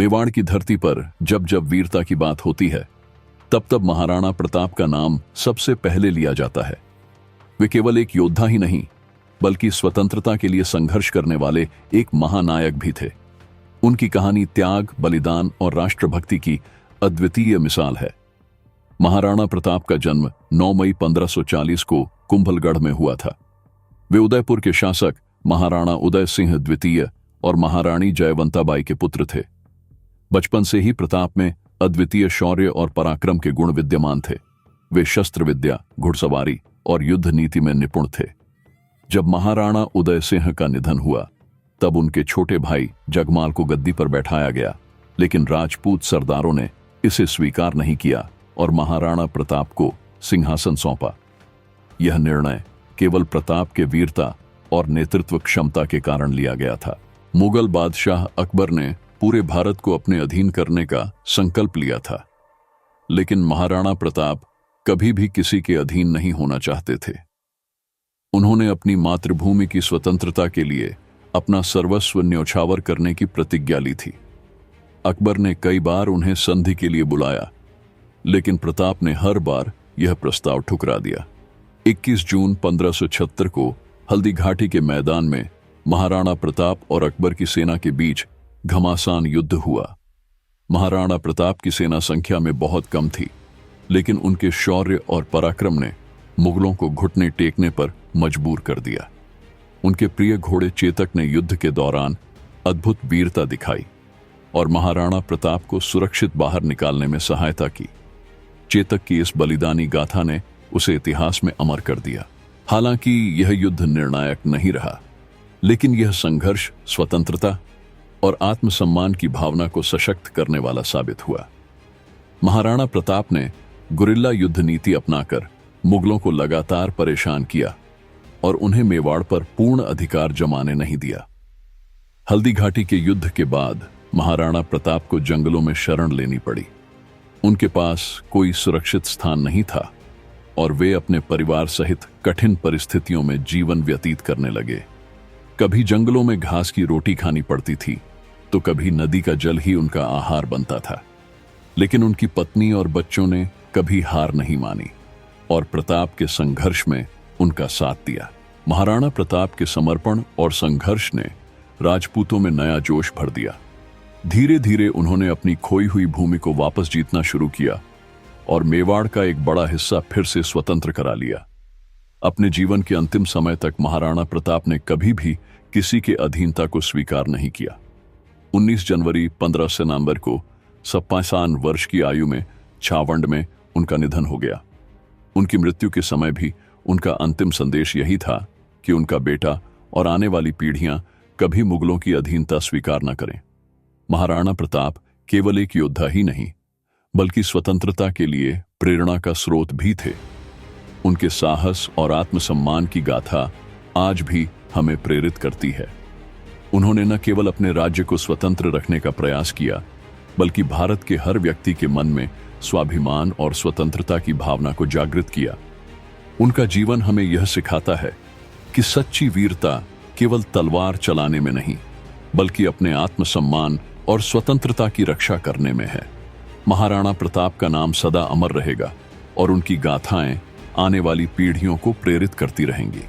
मेवाड़ की धरती पर जब जब वीरता की बात होती है, तब तब महाराणा प्रताप का नाम सबसे पहले लिया जाता है। वे केवल एक योद्धा ही नहीं, बल्कि स्वतंत्रता के लिए संघर्ष करने वाले एक महानायक भी थे। उनकी कहानी त्याग, बलिदान और राष्ट्रभक्ति की अद्वितीय मिसाल है। महाराणा प्रताप का जन्म 9 मई 1540 को कुंभलगढ़ में हुआ था। वे उदयपुर के शासक महाराणा उदय सिंह द्वितीय और महारानी जयवंताबाई के पुत्र थे। बचपन से ही प्रताप में अद्वितीय शौर्य और पराक्रम के गुण विद्यमान थे। वे शस्त्र विद्या, घुड़सवारी और युद्ध नीति में निपुण थे। जब महाराणा उदय सिंह का निधन हुआ, तब उनके छोटे भाई जगमाल को गद्दी पर बैठाया गया, लेकिन राजपूत सरदारों ने इसे स्वीकार नहीं किया और महाराणा प्रताप को सिंहासन सौंपा। यह निर्णय केवल प्रताप के वीरता और नेतृत्व क्षमता के कारण लिया गया था। मुगल बादशाह अकबर ने पूरे भारत को अपने अधीन करने का संकल्प लिया था, लेकिन महाराणा प्रताप कभी भी किसी के अधीन नहीं होना चाहते थे। उन्होंने अपनी मातृभूमि की स्वतंत्रता के लिए अपना सर्वस्व न्यौछावर करने की प्रतिज्ञा ली थी। अकबर ने कई बार उन्हें संधि के लिए बुलाया, लेकिन प्रताप ने हर बार यह प्रस्ताव ठुकरा दिया। 21 जून 1576 को हल्दी घाटी के मैदान में महाराणा प्रताप और अकबर की सेना के बीच घमासान युद्ध हुआ। महाराणा प्रताप की सेना संख्या में बहुत कम थी, लेकिन उनके शौर्य और पराक्रम ने मुगलों को घुटने टेकने पर मजबूर कर दिया। उनके प्रिय घोड़े चेतक ने युद्ध के दौरान अद्भुत वीरता दिखाई और महाराणा प्रताप को सुरक्षित बाहर निकालने में सहायता की। चेतक की इस बलिदानी गाथा ने उसे इतिहास में अमर कर दिया। हालांकि यह युद्ध निर्णायक नहीं रहा, लेकिन यह संघर्ष स्वतंत्रता और आत्मसम्मान की भावना को सशक्त करने वाला साबित हुआ। महाराणा प्रताप ने गुरिल्ला युद्ध नीति अपनाकर मुगलों को लगातार परेशान किया और उन्हें मेवाड़ पर पूर्ण अधिकार जमाने नहीं दिया। हल्दी घाटी के युद्ध के बाद महाराणा प्रताप को जंगलों में शरण लेनी पड़ी। उनके पास कोई सुरक्षित स्थान नहीं था और वे अपने परिवार सहित कठिन परिस्थितियों में जीवन व्यतीत करने लगे। कभी जंगलों में घास की रोटी खानी पड़ती थी, तो कभी नदी का जल ही उनका आहार बनता था। लेकिन उनकी पत्नी और बच्चों ने कभी हार नहीं मानी और प्रताप के संघर्ष में उनका साथ दिया। महाराणा प्रताप के समर्पण और संघर्ष ने राजपूतों में नया जोश भर दिया। धीरे धीरे उन्होंने अपनी खोई हुई भूमि को वापस जीतना शुरू किया और मेवाड़ का एक बड़ा हिस्सा फिर से स्वतंत्र करा लिया। अपने जीवन के अंतिम समय तक महाराणा प्रताप ने कभी भी किसी के अधीनता को स्वीकार नहीं किया। 19 जनवरी 1500 नवंबर को 55 वर्ष की आयु में छावंड में उनका निधन हो गया। उनकी मृत्यु के समय भी उनका अंतिम संदेश यही था कि उनका बेटा और आने वाली पीढ़ियां कभी मुगलों की अधीनता स्वीकार न करें। महाराणा प्रताप केवल एक योद्धा ही नहीं, बल्कि स्वतंत्रता के लिए प्रेरणा का स्रोत भी थे। उनके साहस और आत्मसम्मान की गाथा आज भी हमें प्रेरित करती है। उन्होंने न केवल अपने राज्य को स्वतंत्र रखने का प्रयास किया, बल्कि भारत के हर व्यक्ति के मन में स्वाभिमान और स्वतंत्रता की भावना को जागृत किया। उनका जीवन हमें यह सिखाता है कि सच्ची वीरता केवल तलवार चलाने में नहीं, बल्कि अपने आत्मसम्मान और स्वतंत्रता की रक्षा करने में है। महाराणा प्रताप का नाम सदा अमर रहेगा और उनकी गाथाएं आने वाली पीढ़ियों को प्रेरित करती रहेंगी।